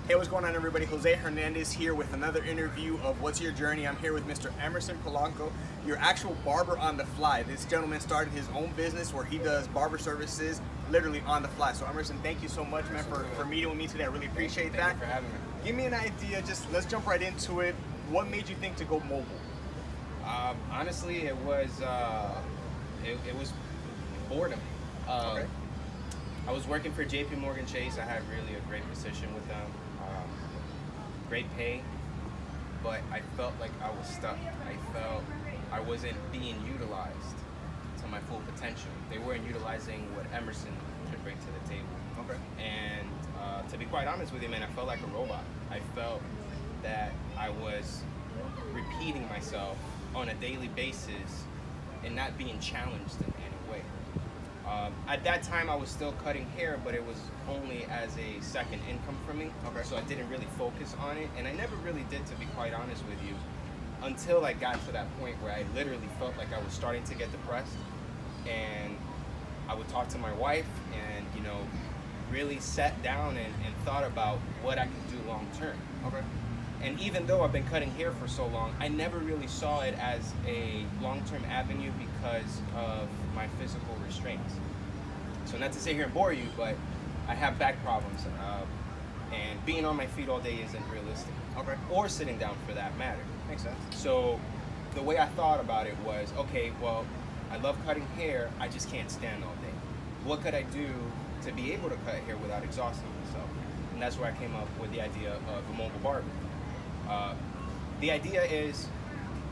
Hey, what's going on, everybody? Jose Hernandez here with another interview of What's Your Journey. I'm here with Mr. Emerson Polanco, your actual barber on the fly. This gentleman started his own business where he does barber services literally on the fly. So Emerson, thank you so much, man, for meeting with me today. I really appreciate that. Thank you for having me. Give me an idea, just let's jump right into it. What made you think to go mobile? Honestly, it was boredom. Okay. I was working for JP Chase. I had really a great position with them, great pay, but I felt like I was stuck. I felt I wasn't being utilized to my full potential. They weren't utilizing what Emerson could bring to the table. Okay. And to be quite honest with you, man, I felt like a robot. I felt that I was repeating myself on a daily basis and not being challenged in any way. At that time, I was still cutting hair, but it was only as a second income for me. Okay. So I didn't really focus on it, and I never really did, to be quite honest with you, until I got to that point where I literally felt like I was starting to get depressed, and I would talk to my wife and, really sat down and thought about what I could do long term. Okay. And even though I've been cutting hair for so long, I never really saw it as a long-term avenue because of my physical restraints. So not to sit here and bore you, but I have back problems, and being on my feet all day isn't realistic. Okay. Or sitting down for that matter. Makes sense. So the way I thought about it was, okay, well, I love cutting hair, I just can't stand all day. What could I do to be able to cut hair without exhausting myself? And that's where I came up with the idea of a mobile barber. The idea is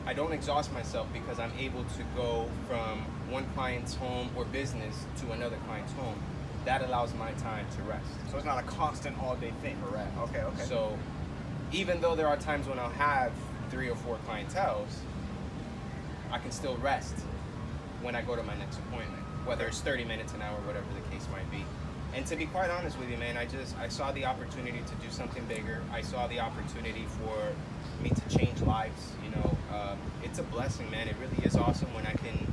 I don't exhaust myself because I'm able to go from one client's home or business to another client's home. That allows my time to rest. So it's not a constant all-day thing. Correct. Okay. So even though there are times when I'll have 3 or 4 clienteles, I can still rest when I go to my next appointment, whether it's 30 minutes, an hour, whatever the case might be. And to be quite honest with you, man, I saw the opportunity to do something bigger. I saw the opportunity for me to change lives. It's a blessing, man. It really is awesome when I can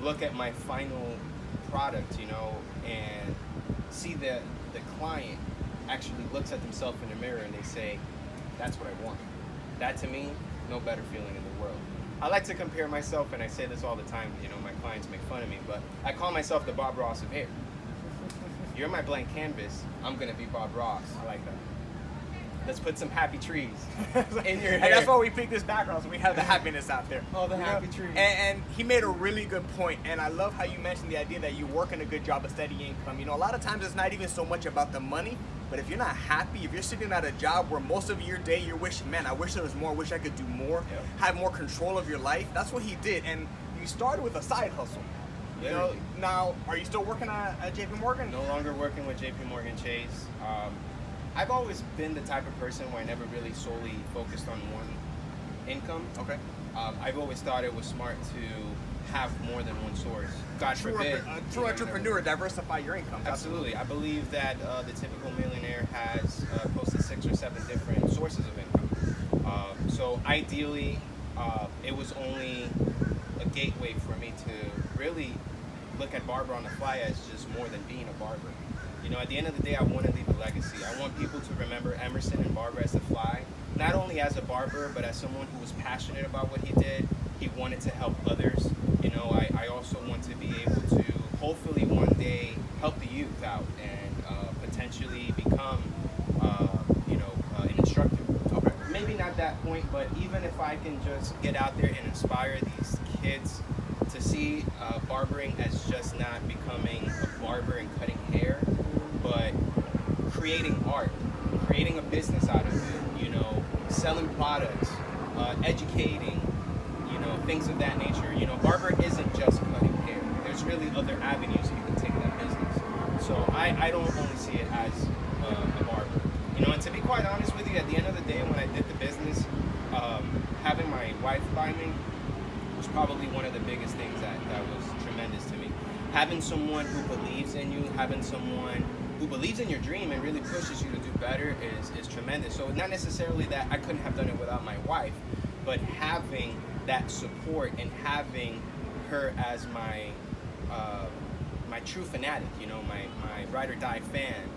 look at my final product, and see the client actually looks at themselves in the mirror and they say, that's what I want. That, to me, no better feeling in the world. I like to compare myself, and I say this all the time, my clients make fun of me, but I call myself the Bob Ross of hair. You're my blank canvas, I'm gonna be Bob Ross. I like that. Let's put some happy trees in your hair. And that's why we picked this background, so we have the happiness out there. Oh, the happy trees. And he made a really good point, and I love how you mentioned the idea that you're working a good job, a steady income. A lot of times it's not even so much about the money, but if you're not happy, if you're sitting at a job where most of your day you're wishing, man, I wish there was more, I wish I could do more, have more control of your life. That's what he did, and you started with a side hustle. Now, are you still working at JP Morgan? No longer working with JP Chase. I've always been the type of person where I never really solely focused on one income. Okay. I've always thought it was smart to have more than one source. God forbid. True entrepreneur, diversify your income. Absolutely. I believe that the typical millionaire has close to 6 or 7 different sources of income. So ideally, it was only a gateway for me to really look at Barber on the Fly as just more than being a barber. At the end of the day, I want to leave a legacy. I want people to remember Emerson and Barber as the Fly, not only as a barber, but as someone who was passionate about what he did. He wanted to help others. I also want to be able to hopefully one day help the youth out and potentially become, an instructor. Okay. Maybe not that point, but even if I can just get out there and inspire these kids to see barbering as just not becoming a barber and cutting hair, but creating art, creating a business out of it, selling products, educating, things of that nature. Barber isn't just cutting hair. There's really other avenues you can take that business. So I don't only see it as a barber. And to be quite honest with you, at the end of the day, when I did the business, having my wife by me was probably one of the biggest things that was tremendous to me. Having someone who believes in you, having someone who believes in your dream and really pushes you to do better is tremendous. So not necessarily that I couldn't have done it without my wife, but having that support and having her as my my true fanatic, my ride or die fan,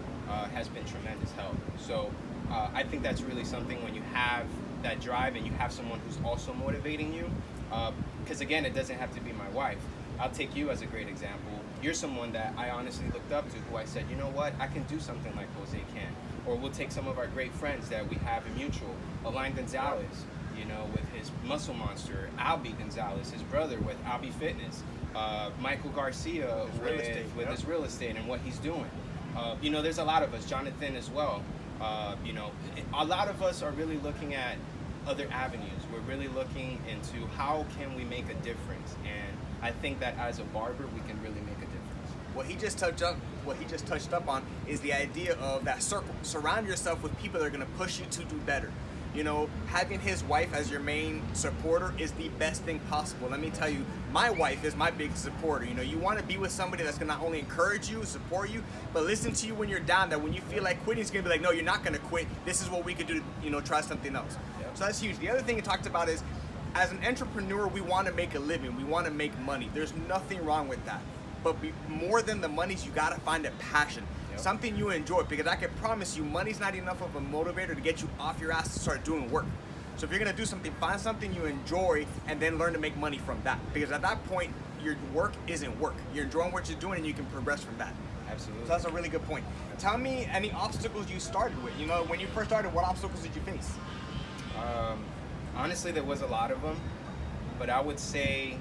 has been tremendous help. So I think that's really something when you have that drive and you have someone who's also motivating you. Because again, it doesn't have to be my wife. I'll take you as a great example. You're someone that I honestly looked up to, who I said, you know what, I can do something like Jose can. Or we'll take some of our great friends that we have in mutual. Alain Gonzalez, you know, with his Muscle Monster. Albie Gonzalez, his brother, with Albie Fitness. Michael Garcia with his real estate and what he's doing. You know, there's a lot of us. Jonathan as well. You know, a lot of us are really looking at other avenues. We're really looking into how can we make a difference. And I think that as a barber, we can really make a difference. What he just touched up on is the idea of that circle. Surround yourself with people that are going to push you to do better. You know, having his wife as your main supporter is the best thing possible. Let me tell you, my wife is my biggest supporter. You know, you want to be with somebody that's going to not only encourage you, support you, but listen to you when you're down, that when you feel like quitting, it's going to be like, no, you're not going to quit. This is what we could do, you know, try something else. Yep. So that's huge. The other thing he talked about is, as an entrepreneur, we want to make a living. We want to make money. There's nothing wrong with that. But more than the money, you got to find a passion. Yep. Something you enjoy, because I can promise you, money's not enough of a motivator to get you off your ass to start doing work. So if you're going to do something, find something you enjoy and then learn to make money from that. Because at that point, your work isn't work. You're enjoying what you're doing and you can progress from that. Absolutely. So that's a really good point. Tell me any obstacles you started with. You know, when you first started, what obstacles did you face? Honestly, there was a lot of them. But I would say,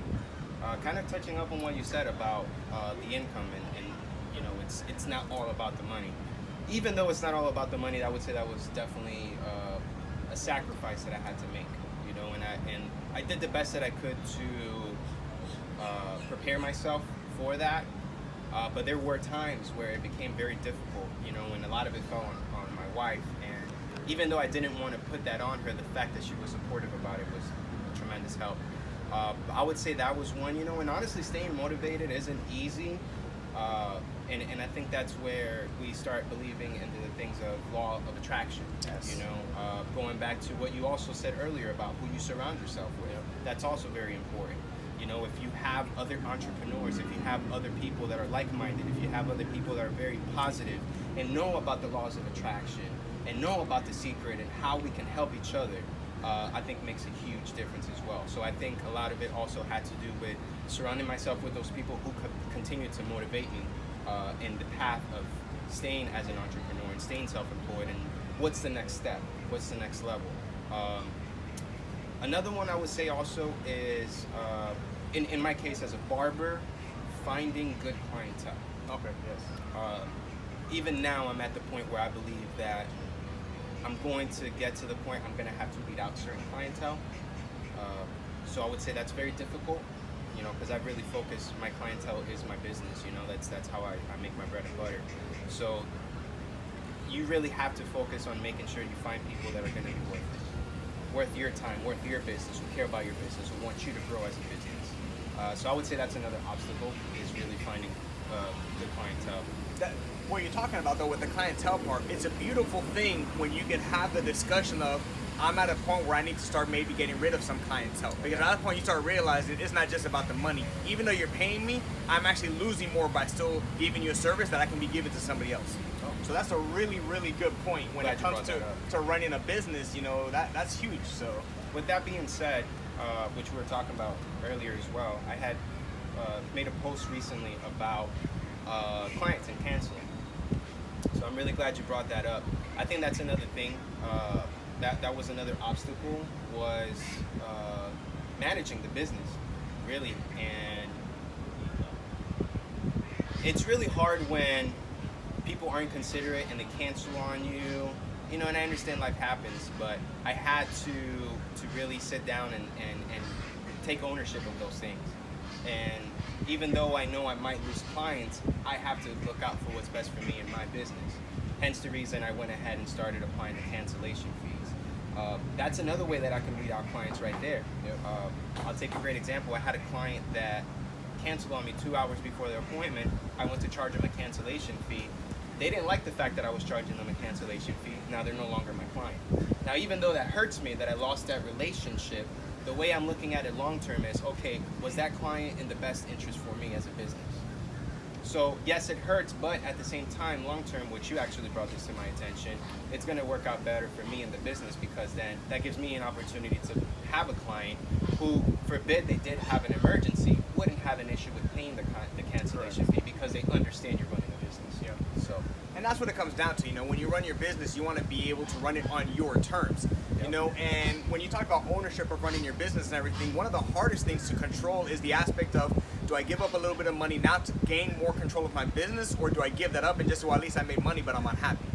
kind of touching up on what you said about the income and you know, it's not all about the money. Even though it's not all about the money, I would say that was definitely a sacrifice that I had to make. You know, and I did the best that I could to prepare myself for that. But there were times where it became very difficult. You know, and a lot of it fell on my wife. And even though I didn't want to put that on her, the fact that she was supportive about it was a tremendous help. I would say that was one, you know, and honestly, staying motivated isn't easy. And I think that's where we start believing into the things of law of attraction. Yes. You know, going back to what you also said earlier about who you surround yourself with. Yep. That's also very important. You know, if you have other entrepreneurs, if you have other people that are like-minded, if you have other people that are very positive and know about the laws of attraction and know about the secret and how we can help each other, I think makes a huge difference as well. So I think a lot of it also had to do with surrounding myself with those people who could continue to motivate me in the path of staying as an entrepreneur and staying self-employed and what's the next step, what's the next level. Another one I would say also is, in my case as a barber, finding good clientele. Okay, yes. Even now I'm at the point where I believe that I'm going to get to the point I'm going to have to weed out certain clientele. So I would say that's very difficult, you know, because I really focus, my clientele is my business, you know, that's how I make my bread and butter. So you really have to focus on making sure you find people that are going to be worth your time, worth your business, who care about your business, who want you to grow as a business. So I would say that's another obstacle, is really finding good clientele. What you're talking about though with the clientele part, it's a beautiful thing when you can have the discussion of, I'm at a point where I need to start maybe getting rid of some clientele. Because at that point you start realizing it's not just about the money. Even though you're paying me, I'm actually losing more by still giving you a service that I can be giving to somebody else. So that's a really, really good point when it comes to running a business. You know, that's huge. So with that being said, which we were talking about earlier as well, I had made a post recently about clients and canceling. So I'm really glad you brought that up. I think that's another thing. That was another obstacle, was managing the business, really. And it's really hard when people aren't considerate and they cancel on you. You know, and I understand life happens, but I had to really sit down and take ownership of those things. And even though I know I might lose clients, I have to look out for what's best for me and my business. Hence the reason I went ahead and started applying the cancellation fees. That's another way that I can weed out clients right there. I'll take a great example. I had a client that canceled on me 2 hours before their appointment. I went to charge them a cancellation fee. They didn't like the fact that I was charging them a cancellation fee. Now they're no longer my client. Now, even though that hurts me that I lost that relationship, the way I'm looking at it long term is, okay, was that client in the best interest for me as a business? So yes, it hurts, but at the same time, long term, which you actually brought this to my attention, it's going to work out better for me in the business, because then that gives me an opportunity to have a client who, forbid they did have an emergency, wouldn't have an issue with paying the cancellation fee, because they understand you're running a business. Yeah. So. And that's what it comes down to. You know, when you run your business, you want to be able to run it on your terms. You know, and when you talk about ownership of running your business and everything, one of the hardest things to control is the aspect of, do I give up a little bit of money now to gain more control of my business, or do I give that up and just, well, at least I made money, but I'm unhappy?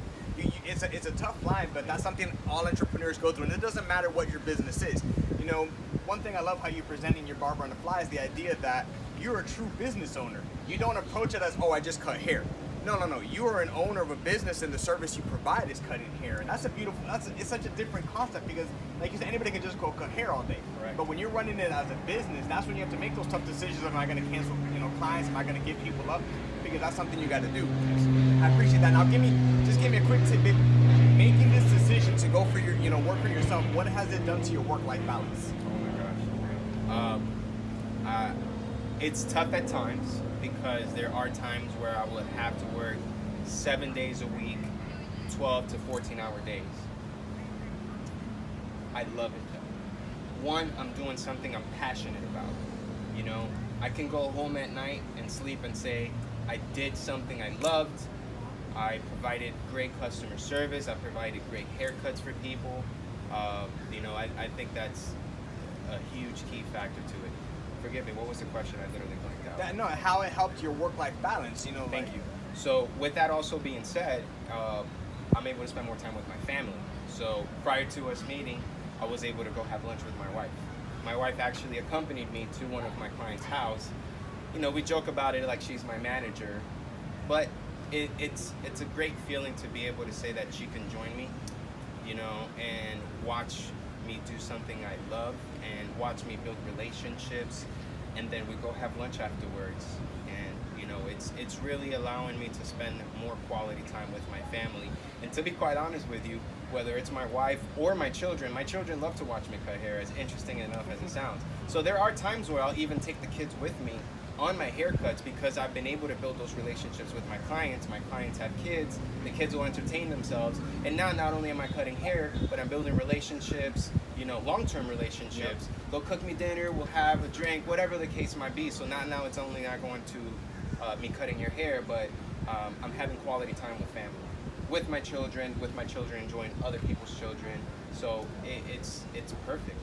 It's a tough line, but that's something all entrepreneurs go through, and it doesn't matter what your business is. You know, one thing I love how you're presenting your Barber on the Fly is the idea that you're a true business owner. You don't approach it as, oh, I just cut hair. No. You are an owner of a business, and the service you provide is cutting hair, and that's it's such a different concept, because, like you said, anybody can just go cut hair all day. Right. But when you're running it as a business, that's when you have to make those tough decisions. Am I going to cancel, clients? Am I going to give people up? Because that's something you got to do. I appreciate that. Now, give me a quick tidbit. Making this decision to go for your, work for yourself, what has it done to your work-life balance? Oh my gosh. It's tough at times, because there are times where I would have to work 7 days a week, 12 to 14-hour days. I love it though. One, I'm doing something I'm passionate about. I can go home at night and sleep and say, I did something I loved. I provided great customer service. I provided great haircuts for people. I think that's a huge key factor to it. Forgive me, what was the question? I literally blanked out. How it helped your work-life balance, Thank you. So with that also being said, I'm able to spend more time with my family. So prior to us meeting, I was able to go have lunch with my wife. My wife actually accompanied me to one of my clients' house. We joke about it like she's my manager, but it's a great feeling to be able to say that she can join me, and watch me do something I love, and watch me build relationships, and then we go have lunch afterwards. And it's really allowing me to spend more quality time with my family. And to be quite honest with you, whether it's my wife or my children love to watch me cut hair, as interesting enough as it sounds. So there are times where I'll even take the kids with me on my haircuts, because I've been able to build those relationships with my clients. My clients have kids, the kids will entertain themselves, and now not only am I cutting hair, but I'm building relationships, long-term relationships. They'll cook me dinner, we'll have a drink, whatever the case might be. So now it's only not going to me cutting your hair, but I'm having quality time with family, with my children enjoying other people's children. So it's perfect.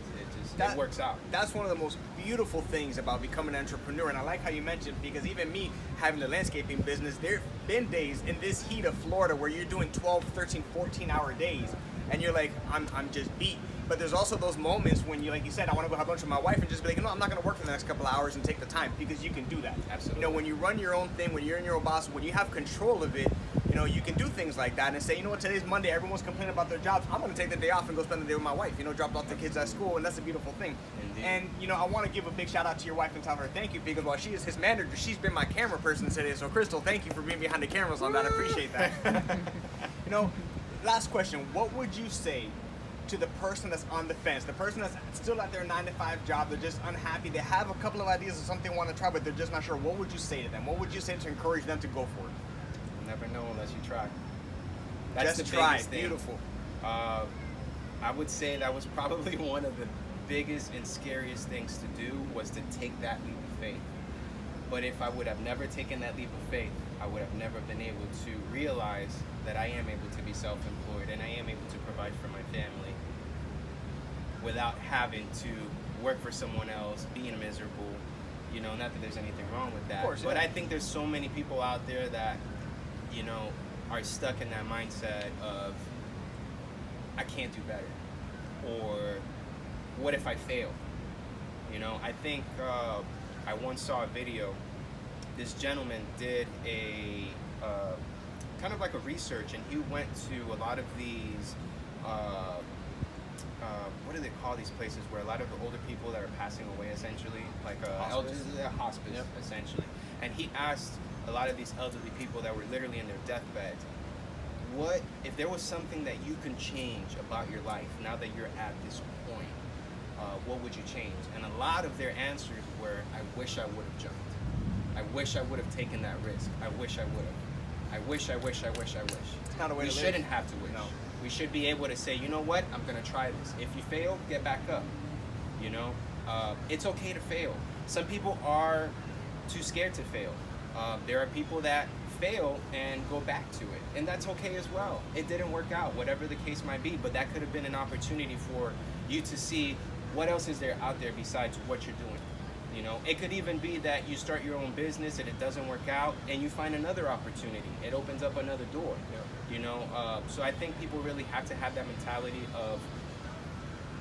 It works out. That's one of the most beautiful things about becoming an entrepreneur. And I like how you mentioned, because even me having the landscaping business, there have been days in this heat of Florida where you're doing 12, 13, 14-hour days, and you're like, I'm just beat. But there's also those moments when you, like you said, I want to go have lunch with my wife and just be like, I'm not going to work for the next couple of hours, and take the time, because you can do that. Absolutely. When you run your own thing, when you're in your own boss, when you have control of it, you can do things like that and say, today's Monday, everyone's complaining about their jobs. I'm going to take the day off and go spend the day with my wife, drop off the kids at school, and that's a beautiful thing. Indeed. And, I want to give a big shout out to your wife and tell her thank you, because while she is his manager, she's been my camera person today. So, Crystal, thank you for being behind the cameras on that. I appreciate that. Last question. What would you say to the person that's on the fence, the person that's still at their 9-to-5 job, they're just unhappy, they have a couple of ideas of something they want to try, but they're just not sure? What would you say to them? What would you say to encourage them to go for it? You'll never know unless you try. That's just the try. biggest thing. Beautiful. I would say that was probably one of the biggest and scariest things to do, was to take that leap of faith. But if I would have never taken that leap of faith, I would have never been able to realize that I am able to be self-employed, and I am able to provide for my family without having to work for someone else, being miserable. Not that there's anything wrong with that. Of course, but yeah. I think there's so many people out there that, are stuck in that mindset of, I can't do better, or what if I fail? I think I once saw a video. This gentleman did a kind of like a research, and he went to a lot of these what do they call these places where a lot of the older people that are passing away, essentially, like hospice, Yep. essentially. And he asked a lot of these elderly people that were literally in their deathbed, what if there was something that you can change about your life now that you're at this point? What would you change? And a lot of their answers were, I wish I would have jumped. I wish I would have taken that risk. I wish I would have. I wish. It's not a way We to live. shouldn't have to wish. No. We should be able to say, you know what, I'm gonna try this. If you fail, get back up. You know, it's okay to fail. Some people are too scared to fail. There are people that fail and go back to it, and that's okay as well. It didn't work out, whatever the case might be, but that could have been an opportunity for you to see what else is there out there besides what you're doing. You know, it could even be that you start your own business and it doesn't work out, and you find another opportunity. It opens up another door. You know, so I think people really have to have that mentality of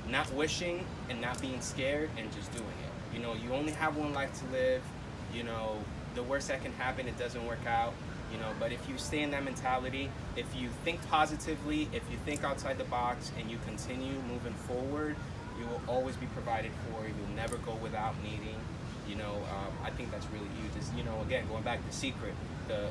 not wishing and not being scared and just doing it. You know, you only have one life to live. You know, the worst that can happen, it doesn't work out. You know, but if you stay in that mentality, if you think positively, if you think outside the box, and you continue moving forward, you will always be provided for. You'll never go without needing. You know, I think that's really huge. Is, you know, again, going back to secret, the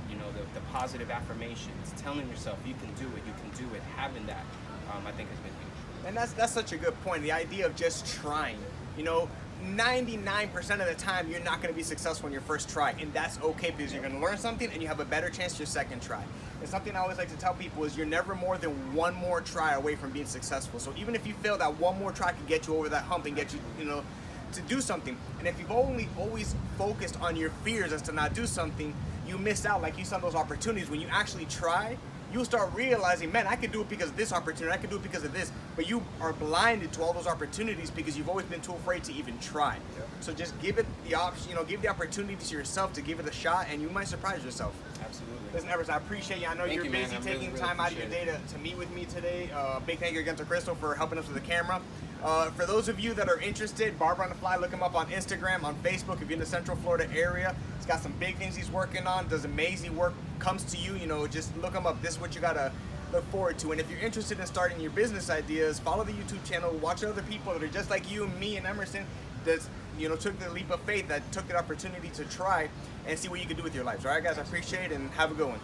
positive affirmations, telling yourself you can do it, having that, I think has been huge. And that's such a good point. The idea of just trying. You know, 99% of the time you're not going to be successful in your first try, and that's okay, because you're going to learn something and you have a better chance your second try. And something I always like to tell people is you're never more than one more try away from being successful. So even if you fail, that one more try can get you over that hump and get you, you know, to do something. And if you've always focused on your fears as to not do something, you miss out. Like you saw those opportunities. When you actually try, you'll start realizing, man, I could do it because of this opportunity, I could do it because of this. But you are blinded to all those opportunities because you've always been too afraid to even try. Yep. So just give it the option, you know, give the opportunity to yourself to give it a shot, and you might surprise yourself. Absolutely. Listen, Emerson, I appreciate you. I know Thank you're you, man. busy I taking really time out of your day to meet with me today. Big thank you again to Crystal for helping us with the camera. For those of you that are interested, Barber on the Fly, look him up on Instagram, on Facebook. If you're in the Central Florida area, he's got some big things he's working on, does amazing work, comes to you, you know, just look him up. This is what you gotta look forward to. And if you're interested in starting your business ideas, follow the YouTube channel, watch other people that are just like you, me, and Emerson, that's, you know, took the leap of faith, that took the opportunity to try, and see what you can do with your lives. All right, guys, I appreciate it, and have a good one.